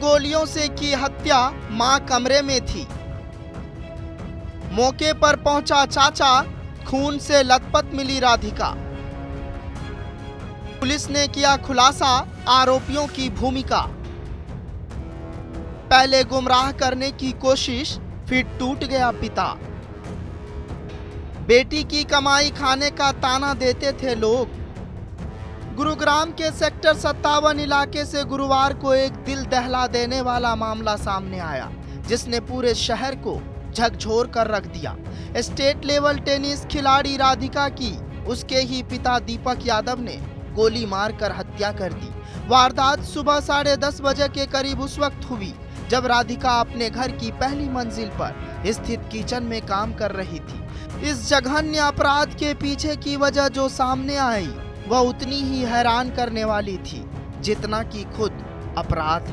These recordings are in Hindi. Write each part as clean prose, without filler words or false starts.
गोलियों से की हत्या, मां कमरे में थी। मौके पर पहुंचा चाचा, खून से लथपथ मिली राधिका। पुलिस ने किया खुलासा, आरोपियों की भूमिका। पहले गुमराह करने की कोशिश, फिर टूट गया पिता। बेटी की कमाई खाने का ताना देते थे लोग। गुरुग्राम के सेक्टर 57 इलाके से गुरुवार को एक दिल दहला देने वाला मामला सामने आया, जिसने पूरे शहर को झकझोर कर रख दिया। स्टेट लेवल टेनिस खिलाड़ी राधिका की उसके ही पिता दीपक यादव ने गोली मारकर हत्या कर दी। वारदात सुबह 10:30 बजे के करीब उस वक्त हुई जब राधिका अपने घर की पहली मंजिल पर स्थित किचन में काम कर रही थी। इस जघन्य अपराध के पीछे की वजह जो सामने आई वह उतनी ही हैरान करने वाली थी जितना कि खुद अपराध।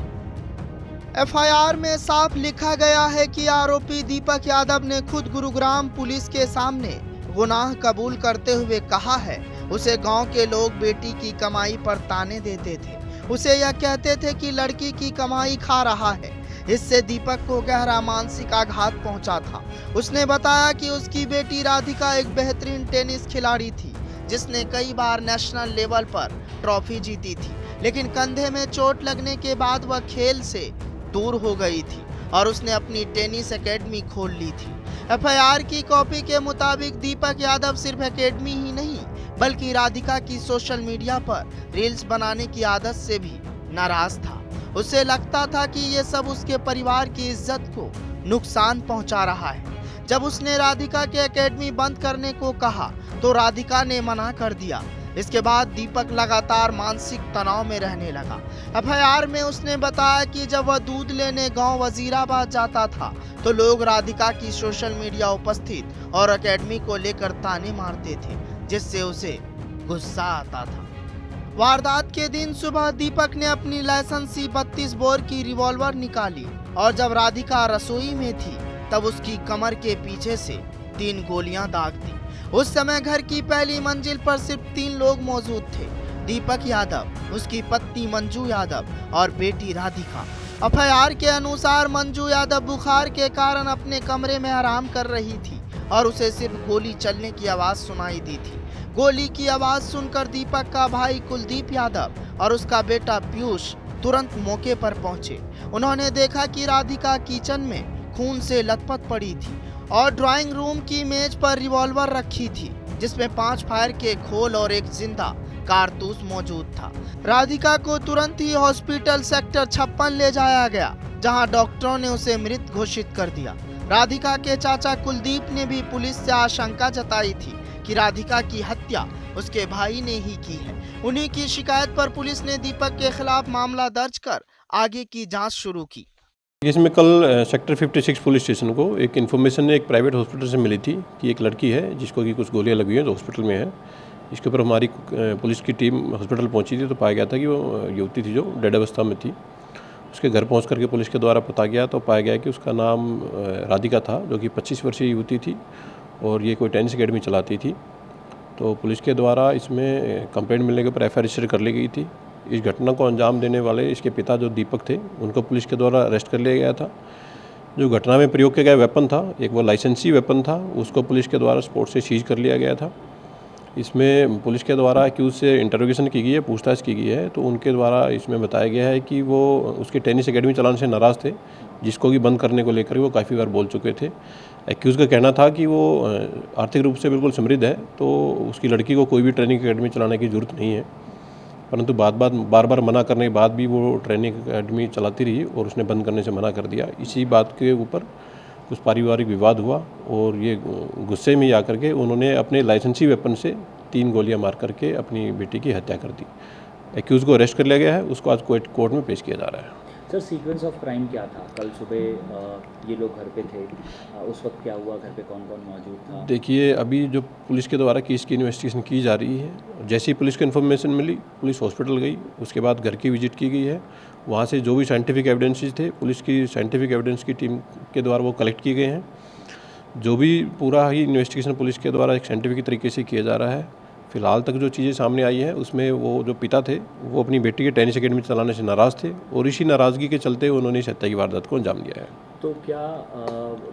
एफआईआर में साफ लिखा गया है कि आरोपी दीपक यादव ने खुद गुरुग्राम पुलिस के सामने गुनाह कबूल करते हुए कहा है, उसे गांव के लोग बेटी की कमाई पर ताने देते थे। उसे यह कहते थे कि लड़की की कमाई खा रहा है। इससे दीपक को गहरा मानसिक आघात पहुंचा था। उसने बताया कि उसकी बेटी राधिका एक बेहतरीन टेनिस खिलाड़ी थी, जिसने कई बार नेशनल लेवल पर ट्रॉफी जीती थी, लेकिन कंधे में चोट लगने के बाद वह खेल से दूर हो गई थी और उसने अपनी टेनिस एकेडमी खोल ली थी। एफआईआर की कॉपी के मुताबिक दीपक यादव सिर्फ एकेडमी ही नहीं बल्कि राधिका की सोशल मीडिया पर रील्स बनाने की आदत से भी नाराज था। उसे लगता था कि ये सब उसके परिवार की इज्जत को नुकसान पहुंचा रहा है। जब उसने राधिका के एकेडमी बंद करने को कहा तो राधिका ने मना कर दिया। इसके बाद दीपक लगातार मानसिक तनाव में रहने लगा। एफआईआर में उसने बताया कि जब वह दूध लेने गांव वजीराबाद जाता था तो लोग राधिका की सोशल मीडिया उपस्थित और एकेडमी को लेकर ताने मारते थे, जिससे उसे गुस्सा आता था। वारदात के दिन सुबह दीपक ने अपनी लाइसेंसी 32 बोर की रिवॉल्वर निकाली और जब राधिका रसोई में थी तब उसकी कमर के पीछे से 3 गोलियां दाग दी। उस समय घर की पहली मंजिल पर सिर्फ 3 लोग मौजूद थे, दीपक यादव, उसकी पत्नी मंजू यादव और बेटी राधिका। एफआईआर के अनुसार मंजू यादव बुखार के कारण अपने कमरे में आराम कर रही थी और उसे सिर्फ गोली चलने की आवाज सुनाई दी थी। गोली की आवाज सुनकर दीपक का भाई कुलदीप यादव और उसका बेटा पीयूष तुरंत मौके पर पहुंचे। उन्होंने देखा कि राधिका किचन में खून से लथपथ पड़ी थी और ड्राइंग रूम की मेज पर रिवॉल्वर रखी थी, जिसमें 5 फायर के खोल और एक जिंदा कारतूस मौजूद था। राधिका को तुरंत ही हॉस्पिटल सेक्टर 56 ले जाया गया, जहां डॉक्टरों ने उसे मृत घोषित कर दिया। राधिका के चाचा कुलदीप ने भी पुलिस से आशंका जताई थी कि राधिका की हत्या उसके भाई ने ही की है। उन्हीं की शिकायत पर पुलिस ने दीपक के खिलाफ मामला दर्ज कर आगे की जांच शुरू की। इसमें कल सेक्टर 56 पुलिस स्टेशन को एक इन्फॉर्मेशन एक प्राइवेट हॉस्पिटल से मिली थी कि एक लड़की है जिसको कि कुछ गोलियां लगी हुई हैं, तो हॉस्पिटल में है। इसके ऊपर हमारी पुलिस की टीम हॉस्पिटल पहुंची थी तो पाया गया था कि वो युवती थी जो डेड अवस्था में थी। उसके घर पहुंच करके पुलिस के द्वारा पता गया तो पाया गया कि उसका नाम राधिका था, जो कि 25 वर्षीय युवती थी और ये कोई टेनिस अकेडमी चलाती थी। तो पुलिस के द्वारा इसमें कंप्लेंट मिलने के ऊपर एफआईआर रजिस्टर कर ली गई थी। इस घटना को अंजाम देने वाले इसके पिता जो दीपक थे उनको पुलिस के द्वारा अरेस्ट कर लिया गया था। जो घटना में प्रयोग किया गया वेपन था, एक वो लाइसेंसी वेपन था, उसको पुलिस के द्वारा स्पॉट से सीज कर लिया गया था। इसमें पुलिस के द्वारा एक्यूज से इंटरोगेशन की गई है, पूछताछ की गई है, तो उनके द्वारा इसमें बताया गया है कि वो उसके टेनिस अकेडमी चलाने से नाराज़ थे, जिसको कि बंद करने को लेकर वो काफ़ी बार बोल चुके थे। एक्यूज़ का कहना था कि वो आर्थिक रूप से बिल्कुल समृद्ध है, तो उसकी लड़की को कोई भी ट्रेनिंग अकेडमी चलाने की ज़रूरत नहीं है, परंतु बार बार मना करने के बाद भी वो ट्रेनिंग अकेडमी चलाती रही और उसने बंद करने से मना कर दिया। इसी बात के ऊपर कुछ पारिवारिक विवाद हुआ और ये गुस्से में आकर के उन्होंने अपने लाइसेंसी वेपन से 3 गोलियां मार करके अपनी बेटी की हत्या कर दी। एक्यूज़ को अरेस्ट कर लिया गया है, उसको आज कोर्ट में पेश किया जा रहा है। सर, सीक्वेंस ऑफ क्राइम क्या था? कल सुबह ये लोग घर पे थे, उस वक्त क्या हुआ, घर पे कौन कौन मौजूद था? देखिए, अभी जो पुलिस के द्वारा केस की इन्वेस्टिगेशन की जा रही है, जैसे ही पुलिस को इन्फॉर्मेशन मिली पुलिस हॉस्पिटल गई, उसके बाद घर की विजिट की गई है। वहाँ से जो भी साइंटिफिक एविडेंसेस थे पुलिस की साइंटिफिक एविडेंस की टीम के द्वारा वो कलेक्ट किए गए हैं। जो भी पूरा ही इन्वेस्टिगेशन पुलिस के द्वारा एक साइंटिफिक तरीके से किया जा रहा है। फिलहाल तक जो चीज़ें सामने आई हैं उसमें वो जो पिता थे वो अपनी बेटी के टेनिस अकेडमी चलाने से नाराज़ थे और इसी नाराज़गी के चलते उन्होंने इस हत्या की वारदात को अंजाम दिया है। तो क्या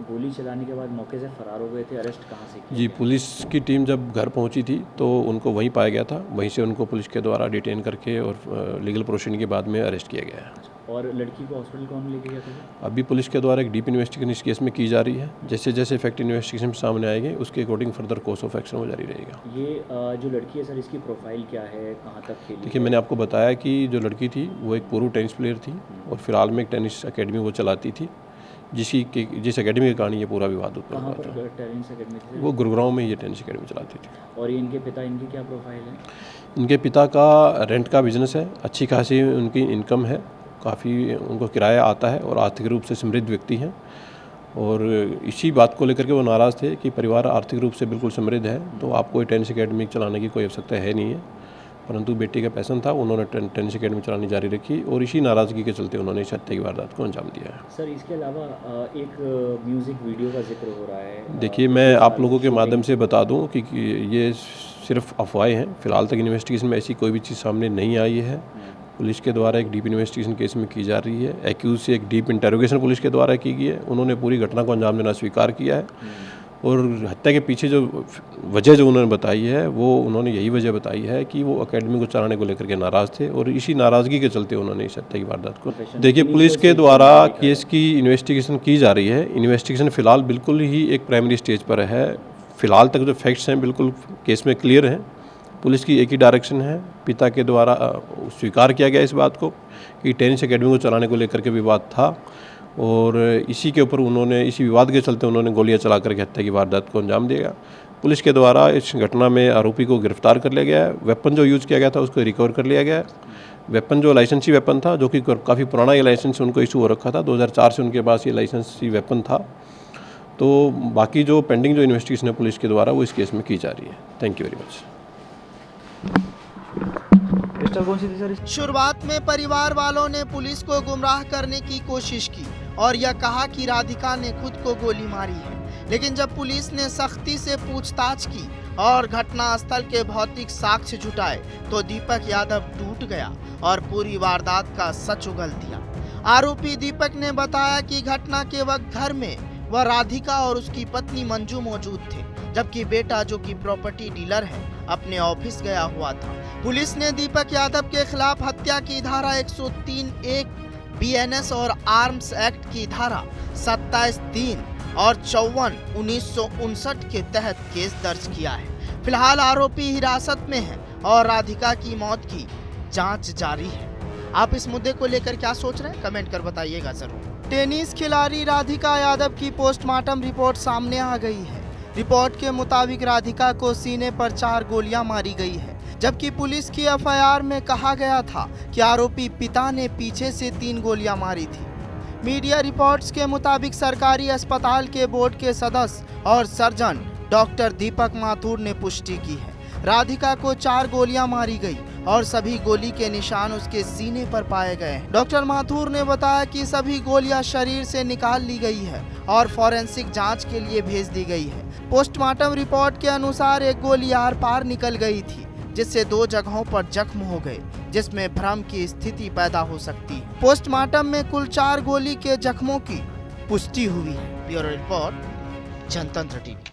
गोली चलाने के बाद मौके से फरार हो गए थे? अरेस्ट कहाँ से किया जी, गया? पुलिस की टीम जब घर पहुंची थी तो उनको वहीं पाया गया था, वहीं से उनको पुलिस के द्वारा डिटेन करके और लीगल प्रोसीडिंग के बाद में अरेस्ट किया गया है। और लड़की को हॉस्पिटल कौन लेके गया था? अभी पुलिस के द्वारा एक डीप इन्वेस्टिगेशन इस केस में की जा रही है। जैसे जैसे फैक्ट इन्वेस्टिगेशन सामने आएंगे उसके according further course of action वो जारी रहेगा। ये जो लड़की है सर, इसकी प्रोफाइल क्या है, कहाँ तक खेली? देखिए, मैंने आपको बताया कि जो लड़की थी वो एक पूर्व टेनिस प्लेयर थी और फिलहाल में एक टेनिस अकेडमी वो चलाती थी, जिस अकेडमी के कारण ये पूरा विवाद उत्पन्न कहाँ हुआ था। पर टेनिस अकेडमी थी? वो गुरुग्राम में ये टेनिस अकेडमी चलाती थी। और ये इनके पिता, इनकी क्या प्रोफाइल है? इनके पिता का रेंट का बिजनेस है, अच्छी खासी उनकी इनकम है, काफ़ी उनको किराया आता है और आर्थिक रूप से समृद्ध व्यक्ति हैं। और इसी बात को लेकर के वो नाराज़ थे कि परिवार आर्थिक रूप से बिल्कुल समृद्ध है तो आपको ये टेनिस अकेडमी चलाने की कोई आवश्यकता है नहीं है, परंतु बेटी का पैशन था, उन्होंने टेनिस अकेडमी चलानी जारी रखी और इसी नाराज़गी के चलते उन्होंने इस हत्या की वारदात को अंजाम दिया है। सर, इसके अलावा एक म्यूज़िक वीडियो का जिक्र हो रहा है। देखिए, मैं आप लोगों के माध्यम से बता दूं कि ये सिर्फ अफवाहें हैं। फिलहाल तक इन्वेस्टिगेशन में ऐसी कोई भी चीज़ सामने नहीं आई है। पुलिस के द्वारा एक डीप इन्वेस्टिगेशन केस में की जा रही है। एक्यूज से एक डीप इंटेरोगेशन पुलिस के द्वारा की गई है। उन्होंने पूरी घटना को अंजाम देना स्वीकार किया है और हत्या के पीछे जो वजह जो उन्होंने बताई है वो उन्होंने यही वजह बताई है कि वो एकेडमी को चलाने को लेकर के नाराज़ थे और इसी नाराज़गी के चलते उन्होंने इस हत्या की वारदात को। देखिए, पुलिस के द्वारा केस की इन्वेस्टिगेशन की जा रही है। इन्वेस्टिगेशन फ़िलहाल बिल्कुल ही एक प्राइमरी स्टेज पर है। फ़िलहाल तक जो फैक्ट्स हैं बिल्कुल केस में क्लियर हैं। पुलिस की एक ही डायरेक्शन है, पिता के द्वारा स्वीकार किया गया इस बात को कि टेनिस अकेडमी को चलाने को लेकर के विवाद था और इसी के ऊपर उन्होंने, इसी विवाद के चलते उन्होंने गोलियां चला करके हत्या की वारदात को अंजाम दिया। पुलिस के द्वारा इस घटना में आरोपी को गिरफ्तार कर लिया गया है। वेपन जो यूज़ किया गया था उसको रिकवर कर लिया गया है। वेपन जो लाइसेंसी वेपन था, जो कि काफ़ी पुराना ये लाइसेंस उनको इशू हो रखा था, 2004 से उनके पास ये लाइसेंसी वेपन था। तो बाकी जो पेंडिंग जो इन्वेस्टिगेशन है पुलिस के द्वारा वो इस केस में की जा रही है। Thank you very much. कौन सी थी सर? शुरुआत में परिवार वालों ने पुलिस को गुमराह करने की कोशिश की और यह कहा कि राधिका ने खुद को गोली मारी है, लेकिन जब पुलिस ने सख्ती से पूछताछ की और घटनास्थल के भौतिक साक्ष्य जुटाए तो दीपक यादव टूट गया और पूरी वारदात का सच उगल दिया। आरोपी दीपक ने बताया कि घटना के वक्त घर में वह राधिका और उसकी पत्नी मंजू मौजूद थे, जबकि बेटा, जो कि प्रॉपर्टी डीलर है, अपने ऑफिस गया हुआ था। पुलिस ने दीपक यादव के खिलाफ हत्या की धारा 103(1) बीएनएस और आर्म्स एक्ट की धारा 27(3) और 54(1959) के तहत केस दर्ज किया है। फिलहाल आरोपी हिरासत में है और राधिका की मौत की जांच जारी है। आप इस मुद्दे को लेकर क्या सोच रहे हैं, कमेंट कर बताइएगा जरूर। टेनिस खिलाड़ी राधिका यादव की पोस्टमार्टम रिपोर्ट सामने आ गई है। रिपोर्ट के मुताबिक राधिका को सीने पर 4 गोलियां मारी गई है, जबकि पुलिस की एफआईआर में कहा गया था कि आरोपी पिता ने पीछे से 3 गोलियां मारी थी। मीडिया रिपोर्ट्स के मुताबिक सरकारी अस्पताल के बोर्ड के सदस्य और सर्जन डॉक्टर दीपक माथुर ने पुष्टि की है। राधिका को 4 गोलियां मारी गई और सभी गोली के निशान उसके सीने पर पाए गए हैं। डॉक्टर माथुर ने बताया कि सभी गोलियां शरीर से निकाल ली गई है और फॉरेंसिक जांच के लिए भेज दी गई है। पोस्टमार्टम रिपोर्ट के अनुसार एक गोली आर पार निकल गई थी, जिससे 2 जगहों पर जख्म हो गए, जिसमें भ्रम की स्थिति पैदा हो सकती है। पोस्टमार्टम में कुल 4 गोली के जख्मों की पुष्टि हुई है। ब्यूरो रिपोर्ट, जनतंत्र टीवी।